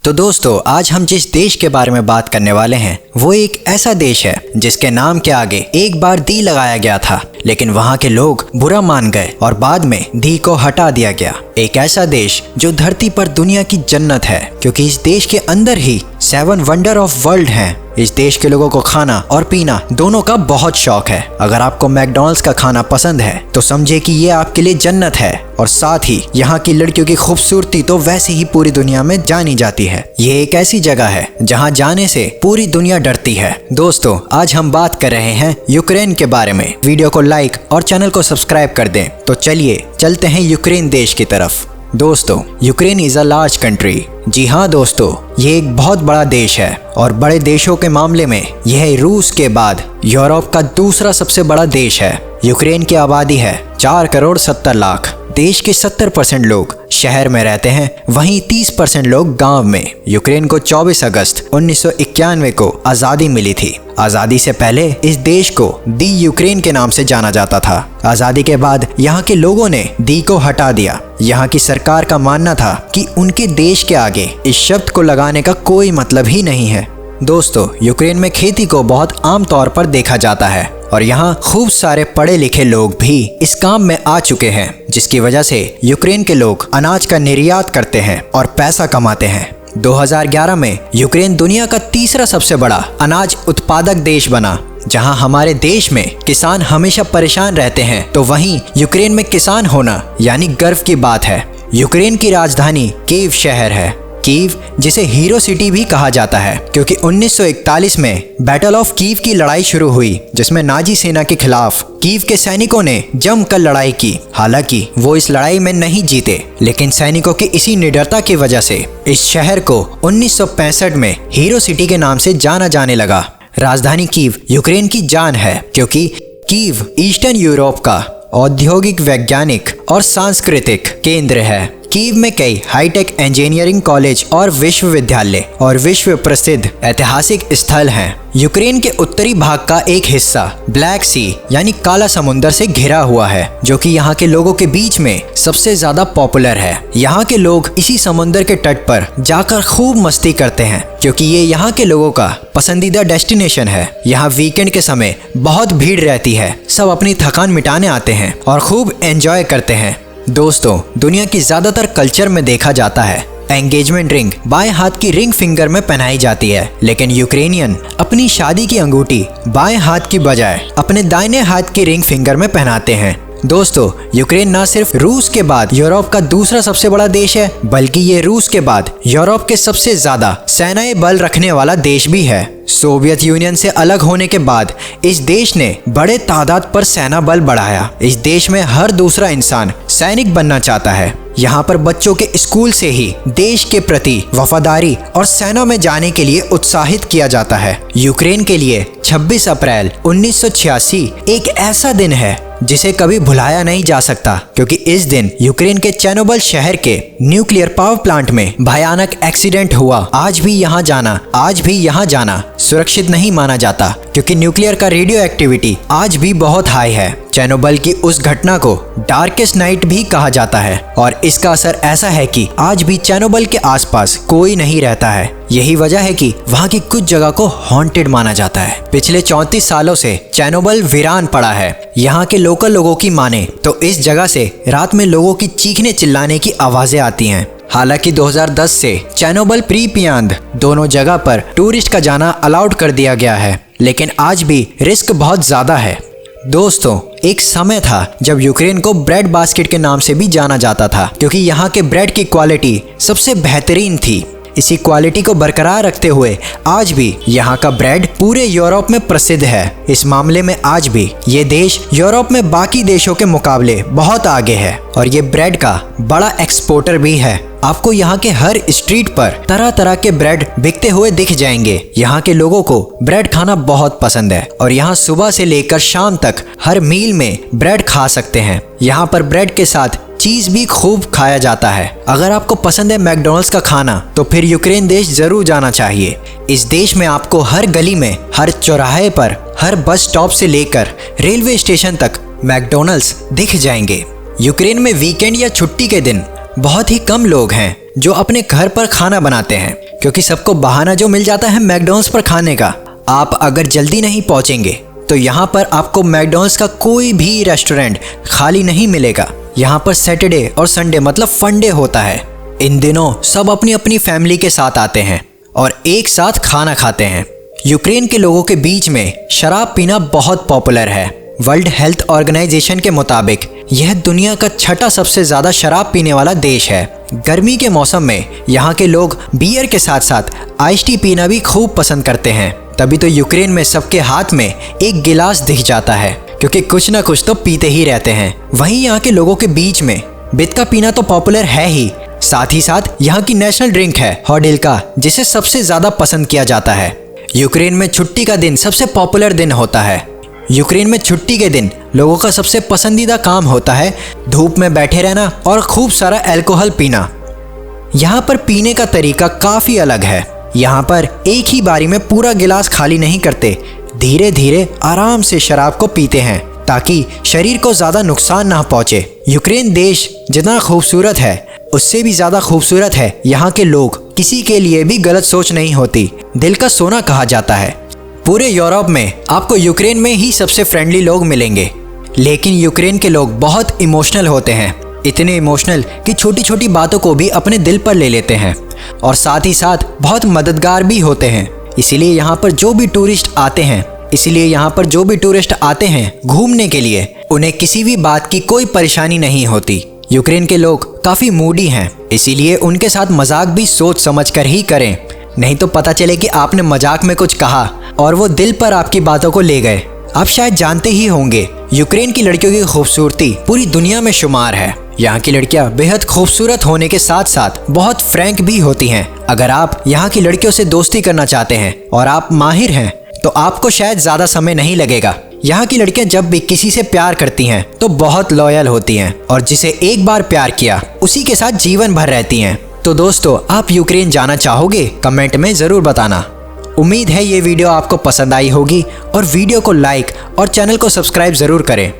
तो दोस्तों, आज हम जिस देश के बारे में बात करने वाले हैं वो एक ऐसा देश है जिसके नाम के आगे एक बार दी लगाया गया था, लेकिन वहाँ के लोग बुरा मान गए और बाद में दी को हटा दिया गया। एक ऐसा देश जो धरती पर दुनिया की जन्नत है, क्योंकि इस देश के अंदर ही 7 वंडर ऑफ वर्ल्ड हैं। इस देश के लोगों को खाना और पीना दोनों का बहुत शौक है। अगर आपको मैकडॉनल्ड्स का खाना पसंद है तो समझे कि ये आपके लिए जन्नत है, और साथ ही यहाँ की लड़कियों की खूबसूरती तो वैसे ही पूरी दुनिया में जानी जाती है। ये एक ऐसी जगह है जहाँ जाने से पूरी दुनिया डरती है। दोस्तों, आज हम बात कर रहे हैं यूक्रेन के बारे में। वीडियो को लाइक और चैनल को सब्सक्राइब कर दें। तो चलिए चलते हैं यूक्रेन देश की तरफ। दोस्तों, Ukraine is a large country. जी हाँ दोस्तों, ये एक बहुत बड़ा देश है और बड़े देशों के मामले में यह रूस के बाद यूरोप का दूसरा सबसे बड़ा देश है। यूक्रेन की आबादी है 4 करोड़ 70 लाख। देश के 70% लोग शहर में रहते हैं, वहीं 30% लोग गांव में। यूक्रेन को 24 अगस्त 1991 को आज़ादी मिली थी। आज़ादी से पहले इस देश को दी यूक्रेन के नाम से जाना जाता था। आज़ादी के बाद यहाँ के लोगों ने दी को हटा दिया। यहाँ की सरकार का मानना था कि उनके देश के आगे इस शब्द को लगाने का कोई मतलब ही नहीं है। दोस्तों, यूक्रेन में खेती को बहुत आम तौर पर देखा जाता है और यहाँ खूब सारे पढ़े लिखे लोग भी इस काम में आ चुके हैं, जिसकी वजह से यूक्रेन के लोग अनाज का निर्यात करते हैं और पैसा कमाते हैं। 2011 में यूक्रेन दुनिया का तीसरा सबसे बड़ा अनाज उत्पादक देश बना। जहां हमारे देश में किसान हमेशा परेशान रहते हैं, तो वहीं यूक्रेन में किसान होना यानी गर्व की बात है। यूक्रेन की राजधानी कीव शहर है। कीव, जिसे हीरो सिटी भी कहा जाता है, क्योंकि 1941 में बैटल ऑफ कीव की लड़ाई शुरू हुई, जिसमें नाजी सेना के खिलाफ कीव के सैनिकों ने जमकर लड़ाई की। हालांकि वो इस लड़ाई में नहीं जीते, लेकिन सैनिकों की इसी निडरता की वजह से इस शहर को 1965 में हीरो सिटी के नाम से जाना जाने लगा। राजधानी कीव यूक्रेन की जान है, क्योंकि कीव ईस्टर्न यूरोप का औद्योगिक, वैज्ञानिक और सांस्कृतिक केंद्र है। कीव में कई हाईटेक इंजीनियरिंग कॉलेज और विश्वविद्यालय और विश्व प्रसिद्ध ऐतिहासिक स्थल हैं। यूक्रेन के उत्तरी भाग का एक हिस्सा ब्लैक सी यानी काला समुंदर से घिरा हुआ है, जो कि यहाँ के लोगों के बीच में सबसे ज्यादा पॉपुलर है। यहाँ के लोग इसी समुंदर के तट पर जाकर खूब मस्ती करते हैं, क्योंकि ये यहाँ के लोगों का पसंदीदा डेस्टिनेशन है। यहाँ वीकेंड के समय बहुत भीड़ रहती है। सब अपनी थकान मिटाने आते हैं और खूब एंजॉय करते हैं। दोस्तों, दुनिया की ज्यादातर कल्चर में देखा जाता है एंगेजमेंट रिंग बाएं हाथ की रिंग फिंगर में पहनाई जाती है, लेकिन यूक्रेनियन अपनी शादी की अंगूठी बाएं हाथ की बजाय अपने दाहिने हाथ की रिंग फिंगर में पहनाते हैं। दोस्तों, यूक्रेन न सिर्फ रूस के बाद यूरोप का दूसरा सबसे बड़ा देश है, बल्कि ये रूस के बाद यूरोप के सबसे ज्यादा सैन्य बल रखने वाला देश भी है। सोवियत यूनियन से अलग होने के बाद इस देश ने बड़े तादाद पर सेना बल बढ़ाया। इस देश में हर दूसरा इंसान सैनिक बनना चाहता है। यहाँ पर बच्चों के स्कूल से ही देश के प्रति वफादारी और सेना में जाने के लिए उत्साहित किया जाता है। यूक्रेन के लिए 26 अप्रैल 1986 एक ऐसा दिन है जिसे कभी भुलाया नहीं जा सकता, क्योंकि इस दिन यूक्रेन के चेर्नोबिल शहर के न्यूक्लियर पावर प्लांट में भयानक एक्सीडेंट हुआ। आज भी यहाँ जाना सुरक्षित नहीं माना जाता, क्योंकि न्यूक्लियर का रेडियो एक्टिविटी आज भी बहुत हाई है। चेर्नोबिल की उस घटना को डार्केस्ट नाइट भी कहा जाता है, और इसका असर ऐसा है कि आज भी चेर्नोबिल के आसपास कोई नहीं रहता है। यही वजह है कि वहाँ की कुछ जगह को हॉन्टेड माना जाता है। पिछले 34 सालों से चेर्नोबिल वीरान पड़ा है। यहाँ के लोकल लोगों की माने तो इस जगह से रात में लोगों की चीखने चिल्लाने की आवाजें आती हैं। हालांकि 2010 से चेर्नोबिल प्रीपियांद दोनों जगह पर टूरिस्ट का जाना अलाउड कर दिया गया है, लेकिन आज भी रिस्क बहुत ज्यादा है। दोस्तों, एक समय था जब यूक्रेन को ब्रेड बास्केट के नाम से भी जाना जाता था, क्योंकि यहाँ के ब्रेड की क्वालिटी सबसे बेहतरीन थी। इसी क्वालिटी को बरकरार रखते हुए आज भी यहाँ का ब्रेड पूरे यूरोप में प्रसिद्ध है। इस मामले में आज भी ये देश यूरोप में बाकी देशों के मुकाबले बहुत आगे है और ये ब्रेड का बड़ा एक्सपोर्टर भी है। आपको यहाँ के हर स्ट्रीट पर तरह तरह के ब्रेड बिकते हुए दिख जाएंगे। यहाँ के लोगों को ब्रेड खाना बहुत पसंद है और यहाँ सुबह से लेकर शाम तक हर मील में ब्रेड खा सकते हैं। यहाँ पर ब्रेड के साथ चीज भी खूब खाया जाता है। अगर आपको पसंद है मैकडॉनल्ड्स का खाना, तो फिर यूक्रेन देश जरूर जाना चाहिए। इस देश में आपको हर गली में, हर चौराहे पर, हर बस स्टॉप से लेकर रेलवे स्टेशन तक मैकडॉनल्ड्स दिख जाएंगे। यूक्रेन में वीकेंड या छुट्टी के दिन बहुत ही कम लोग हैं जो अपने घर पर खाना बनाते हैं, क्योंकि सबको बहाना जो मिल जाता है मैकडॉनल्ड्स पर खाने का। आप अगर जल्दी नहीं पहुंचेंगे तो यहाँ पर आपको मैकडॉनल्ड्स का कोई भी रेस्टोरेंट खाली नहीं मिलेगा। यहाँ पर सैटरडे और संडे मतलब फंडे होता है। इन दिनों सब अपनी अपनी फैमिली के साथ आते हैं और एक साथ खाना खाते हैं। यूक्रेन के लोगों के बीच में शराब पीना बहुत पॉपुलर है। वर्ल्ड हेल्थ ऑर्गेनाइजेशन के मुताबिक यह दुनिया का छठा सबसे ज़्यादा शराब पीने वाला देश है। गर्मी के मौसम में यहाँ के लोग बियर के साथ साथ आइस टी पीना भी खूब पसंद करते हैं। तभी तो यूक्रेन में सबके हाथ में एक गिलास दिख जाता है, क्योंकि कुछ ना कुछ तो पीते ही रहते हैं। वहीं यहाँ के लोगों के बीच में बिदका पीना तो पॉपुलर है ही, साथ ही साथ यहाँ की नेशनल ड्रिंक है होडिल्का, जिसे सबसे ज़्यादा पसंद किया जाता है। यूक्रेन में छुट्टी का दिन सबसे पॉपुलर दिन होता है। यूक्रेन में छुट्टी के दिन लोगों का सबसे पसंदीदा काम होता है धूप में बैठे रहना और खूब सारा अल्कोहल पीना। यहाँ पर पीने का तरीका काफ़ी अलग है। यहाँ पर एक ही बारी में पूरा गिलास खाली नहीं करते, धीरे धीरे आराम से शराब को पीते हैं ताकि शरीर को ज़्यादा नुकसान ना पहुँचे। यूक्रेन देश जितना खूबसूरत है उससे भी ज़्यादा खूबसूरत है यहाँ के लोग। किसी के लिए भी गलत सोच नहीं होती, दिल का सोना कहा जाता है। पूरे यूरोप में आपको यूक्रेन में ही सबसे फ्रेंडली लोग मिलेंगे, लेकिन यूक्रेन के लोग बहुत इमोशनल होते हैं। इतने इमोशनल कि छोटी छोटी बातों को भी अपने दिल पर ले लेते हैं और साथ ही साथ बहुत मददगार भी होते हैं। इसीलिए यहाँ पर जो भी टूरिस्ट आते हैं घूमने के लिए, उन्हें किसी भी बात की कोई परेशानी नहीं होती। यूक्रेन के लोग काफ़ी मूडी हैं, इसीलिए उनके साथ मजाक भी सोच समझ कर ही करें, नहीं तो पता चले कि आपने मजाक में कुछ कहा और वो दिल पर आपकी बातों को ले गए। आप शायद जानते ही होंगे यूक्रेन की लड़कियों की खूबसूरती पूरी दुनिया में शुमार है। यहाँ की लड़कियाँ बेहद खूबसूरत होने के साथ साथ बहुत फ्रैंक भी होती हैं। अगर आप यहाँ की लड़कियों से दोस्ती करना चाहते हैं और आप माहिर हैं तो आपको शायद ज़्यादा समय नहीं लगेगा। यहाँ की लड़कियाँ जब भी किसी से प्यार करती हैं तो बहुत लॉयल होती हैं और जिसे एक बार प्यार किया उसी के साथ जीवन भर रहती हैं। तो दोस्तों, आप यूक्रेन जाना चाहोगे? कमेंट में ज़रूर बताना। उम्मीद है ये वीडियो आपको पसंद आई होगी और वीडियो को लाइक और चैनल को सब्सक्राइब ज़रूर करें।